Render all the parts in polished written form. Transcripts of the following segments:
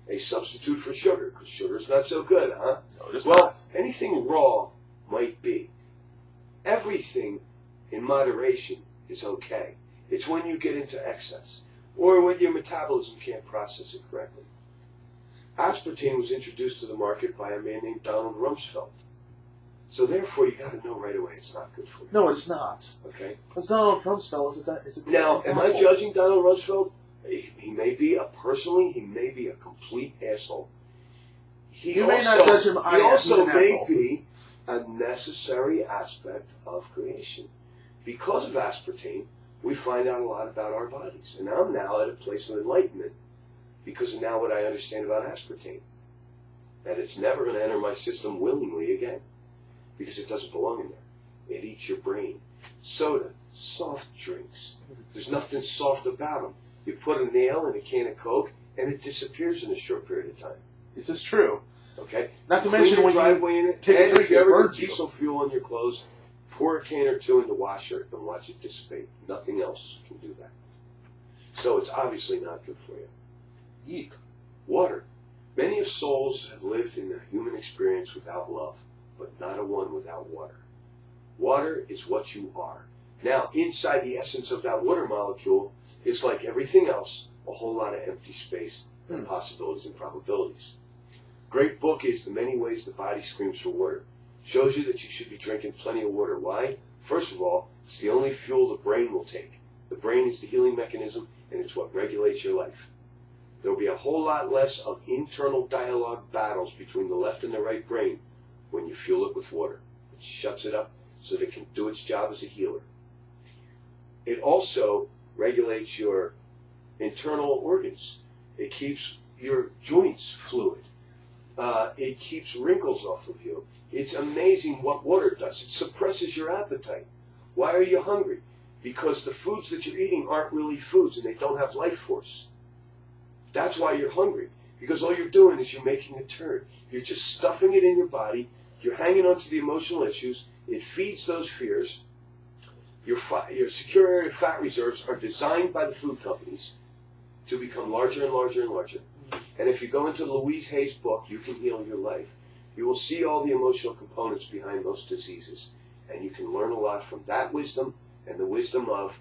a substitute for sugar, because sugar's not so good, huh? No, it is Well, not. anything raw might be. Everything in moderation is okay. It's when you get into excess, or when your metabolism can't process it correctly. Aspartame was introduced to the market by a man named Donald Rumsfeld. So therefore, you got to know right away it's not good for you. No, it's not. Okay. Because Donald Rumsfeld is a Now, am I judging Donald Rumsfeld? He may be he may be a complete asshole. You may not judge him. He also may asshole. be a necessary aspect of creation. Because of aspartame, we find out a lot about our bodies. And I'm now at a place of enlightenment because of now what I understand about aspartame. That it's never going to enter my system willingly again because it doesn't belong in there. It eats your brain. Soda, soft drinks. There's nothing soft about them. You put a nail in a can of Coke and it disappears in a short period of time. This is true. Okay? Not to Clean mention your when driveway you in it, take a and drink, if you it ever burns get you. diesel fuel on your clothes, pour a can or two in the washer and watch it dissipate. Nothing else can do that. So it's obviously not good for you. Yeep. Water. Many of souls have lived in a human experience without love, but not a one without water. Water is what you are. Now, inside the essence of that water molecule is, like everything else, a whole lot of empty space and possibilities and probabilities. Great book is The Many Ways the Body Screams for Water. Shows you that you should be drinking plenty of water. Why? First of all, it's the only fuel the brain will take. The brain is the healing mechanism, and it's what regulates your life. There will be a whole lot less of internal dialogue battles between the left and the right brain when you fuel it with water. It shuts it up so that it can do its job as a healer. It also regulates your internal organs. It keeps your joints fluid. It keeps wrinkles off of you. It's amazing what water does. It suppresses your appetite. Why are you hungry? Because the foods that you're eating aren't really foods and they don't have life force. That's why you're hungry. Because all you're doing is you're making a turd. You're just stuffing it in your body. You're hanging on to the emotional issues. It feeds those fears. Your secure area fat reserves are designed by the food companies to become larger and larger and larger. And if you go into Louise Hay's book, You Can Heal Your Life, you will see all the emotional components behind most diseases. And you can learn a lot from that wisdom and the wisdom of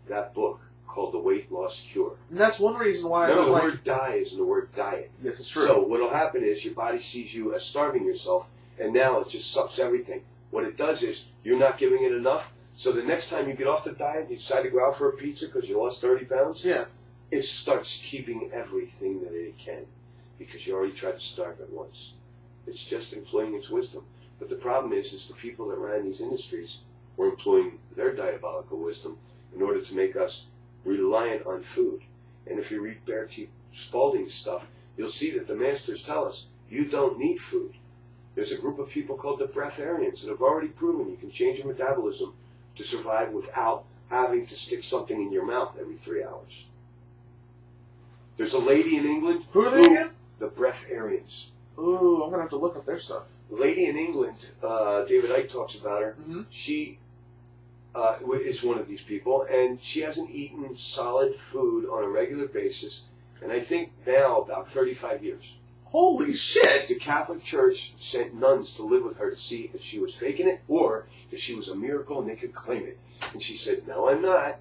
that book called The Weight Loss Cure. And that's one reason why I Remember, don't the like... word die is in the word diet. Yes, it's true. So what will happen is your body sees you as starving yourself, and now it just sucks everything. What it does is you're not giving it enough, so the next time you get off the diet and you decide to go out for a pizza because you lost 30 pounds, Yeah. it starts keeping everything that it can because you already tried to starve it once. It's just employing its wisdom. But the problem is the people that ran these industries were employing their diabolical wisdom in order to make us reliant on food. And if you read Bear T. Spalding's stuff, you'll see that the masters tell us you don't need food. There's a group of people called the Breatharians that have already proven you can change your metabolism to survive without having to stick something in your mouth every 3 hours. There's a lady in England. Who are they again? The Breatharians. Ooh, I'm going to have to look up their stuff. The lady in England, David Icke talks about her. Mm-hmm. She is one of these people, and she hasn't eaten solid food on a regular basis, and I think now about 35 years. Holy shit! The Catholic Church sent nuns to live with her to see if she was faking it or if she was a miracle and they could claim it. And she said, no, I'm not.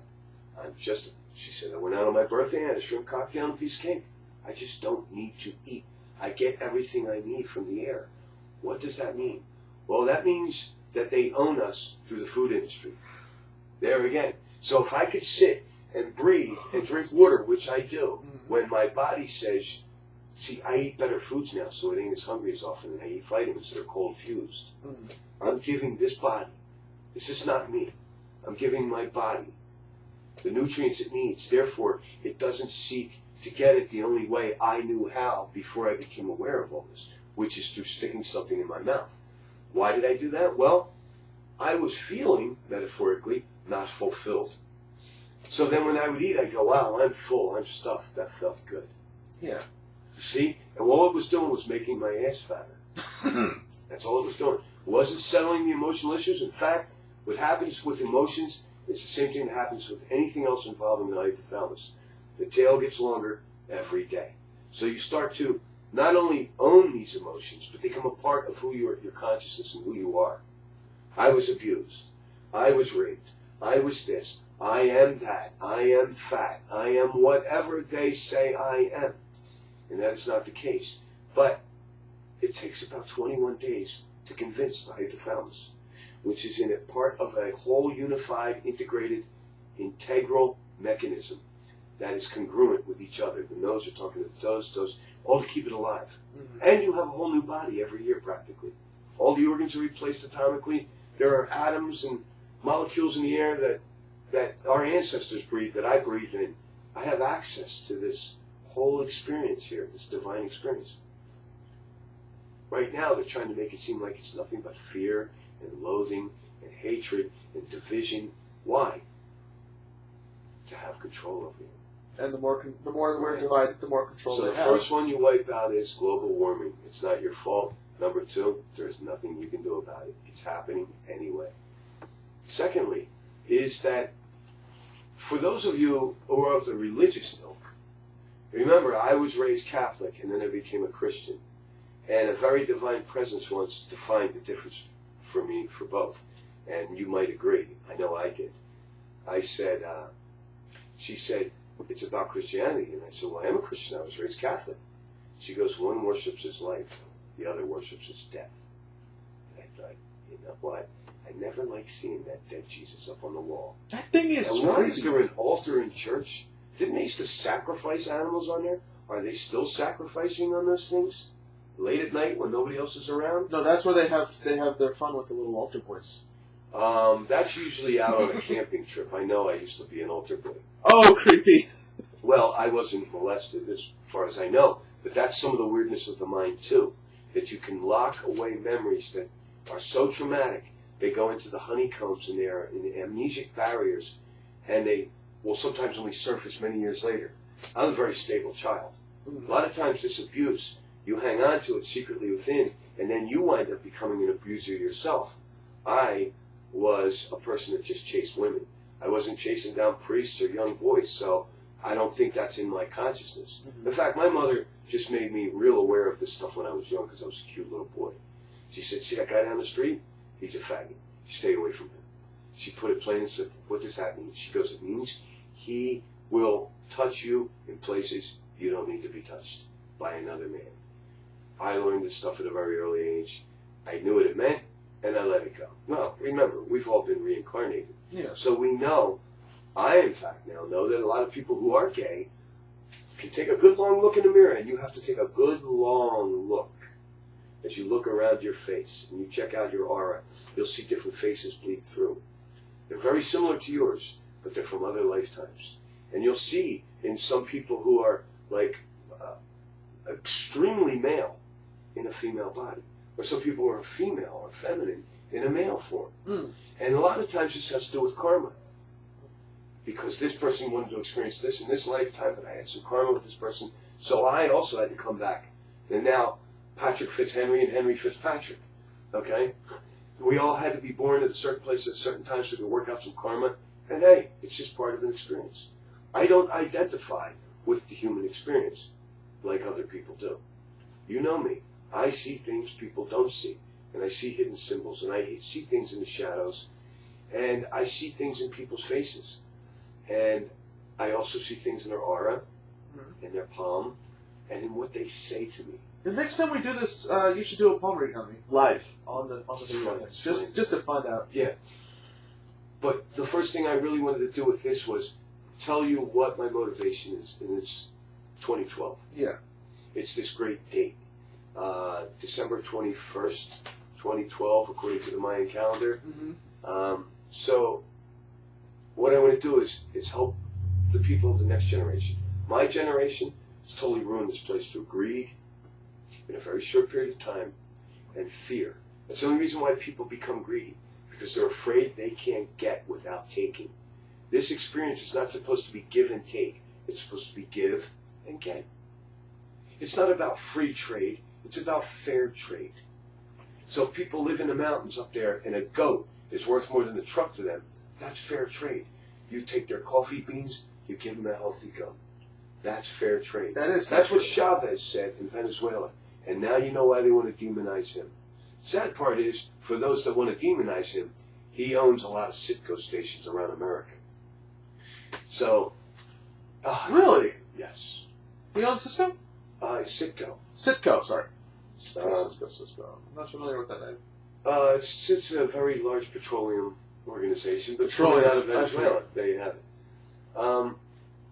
She said, I went out on my birthday and I had a shrimp cocktail and a piece of cake. I just don't need to eat. I get everything I need from the air. What does that mean? Well, that means that they own us through the food industry. There again. So if I could sit and breathe and drink water, which I do, when my body says, see, I eat better foods now, so it ain't as hungry as often, and I eat vitamins that are cold fused. I'm giving this body, this is not me, I'm giving my body the nutrients it needs. Therefore, it doesn't seek to get it the only way I knew how before I became aware of all this, which is through sticking something in my mouth. Why did I do that? Well, I was feeling, metaphorically, not fulfilled. So then when I would eat, I'd go, wow, I'm full, I'm stuffed, that felt good. Yeah. You see? And all it was doing was making my ass fatter. That's all it was doing. It wasn't settling the emotional issues. In fact, what happens with emotions is the same thing that happens with anything else involving the hypothalamus. The tail gets longer every day. So you start to not only own these emotions, but they become a part of who you are, your consciousness and who you are. I was abused. I was raped. I was this. I am that. I am fat. I am whatever they say I am. And that is not the case. But it takes about 21 days to convince the hypothalamus, which is in a part of a whole unified, integrated, integral mechanism that is congruent with each other. The nose are talking to the toes, all to keep it alive. Mm-hmm. And you have a whole new body every year practically. All the organs are replaced atomically. There are atoms and molecules in the air that our ancestors breathed, that I breathe in. I have access to this whole experience here, this divine experience. Right now, they're trying to make it seem like it's nothing but fear and loathing and hatred and division. Why? To have control over you. And the more we're divided, the more control they have. So the first one you wipe out is global warming. It's not your fault. Number two, there's nothing you can do about it. It's happening anyway. Secondly, is that for those of you who are of the religious ilk, remember, I was raised Catholic and then I became a Christian. And a very divine presence once defined the difference for me for both. And you might agree. I know I did. I said, she said, it's about Christianity. And I said, well, I am a Christian. I was raised Catholic. She goes, one worships his life. The other worships his death. And I thought, you know what? I never liked seeing that dead Jesus up on the wall. That thing is crazy. Why is there an altar in church? Didn't they used to sacrifice animals on there? Are they still sacrificing on those things? Late at night when nobody else is around? No, that's where they have their fun with the little altar boys. That's usually out on a camping trip. I know I used to be an altar boy. Oh, creepy. Well, I wasn't molested as far as I know, but that's some of the weirdness of the mind too. That you can lock away memories that are so traumatic, they go into the honeycombs and they are in amnesic barriers, and they will sometimes only surface many years later. I'm a very stable child. A lot of times this abuse, you hang on to it secretly within, and then you wind up becoming an abuser yourself. I was a person that just chased women. I wasn't chasing down priests or young boys, so I don't think that's in my consciousness. In fact, my mother just made me real aware of this stuff when I was young because I was a cute little boy. She said, see that guy down the street? He's a faggot. Stay away from him. She put it plain and simple. What does that mean? She goes, it means he will touch you in places you don't need to be touched by another man. I learned this stuff at a very early age. I knew what it meant, and I let it go. Well, remember, we've all been reincarnated. Yeah. So we know, I in fact now know that a lot of people who are gay can take a good long look in the mirror, and you have to take a good long look. As you look around your face and you check out your aura, you'll see different faces bleed through. They're very similar to yours, but they're from other lifetimes. And you'll see in some people who are like extremely male in a female body, or some people who are female or feminine in a male form. And a lot of times this has to do with karma. Because this person wanted to experience this in this lifetime, but I had some karma with this person, so I also had to come back. And now Patrick fits Henry and Henry fits Patrick. Okay? We all had to be born at a certain place at a certain time so we could work out some karma. And hey, it's just part of an experience. I don't identify with the human experience like other people do. You know me. I see things people don't see. And I see hidden symbols. And I see things in the shadows. And I see things in people's faces. And I also see things in their aura, in their palm, and in what they say to me. The next time we do this, you should do a palm reading on me live on the video, just to find out. Yeah. But the first thing I really wanted to do with this was tell you what my motivation is, and it's 2012. Yeah. It's this great date, December 21st, 2012, according to the Mayan calendar. So what I want to do is help the people of the next generation. My generation has totally ruined this place through greed in a very short period of time and fear. That's the only reason why people become greedy, because they're afraid they can't get without taking. This experience is not supposed to be give and take. It's supposed to be give and get. It's not about free trade. It's about fair trade. So if people live in the mountains up there and a goat is worth more than a truck to them, that's fair trade. You take their coffee beans, you give them a healthy goat. That's fair trade. That's what Chavez said in Venezuela. And now you know why they want to demonize him. Sad part is, for those that want to demonize him, he owns a lot of Citgo stations around America. So, really? Yes. He owns Cisco? Citgo. Citgo, sorry. Cisco. I'm not familiar with that name. It's a very large petroleum organization, but petroleum out of Venezuela. There you have it.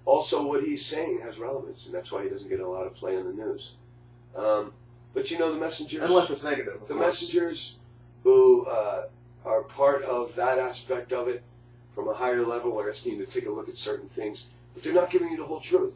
Also, what he's saying has relevance, and that's why he doesn't get a lot of play on the news. But you know, the messengers... Unless it's negative. The messengers who are part of that aspect of it from a higher level are asking you to take a look at certain things, but they're not giving you the whole truth.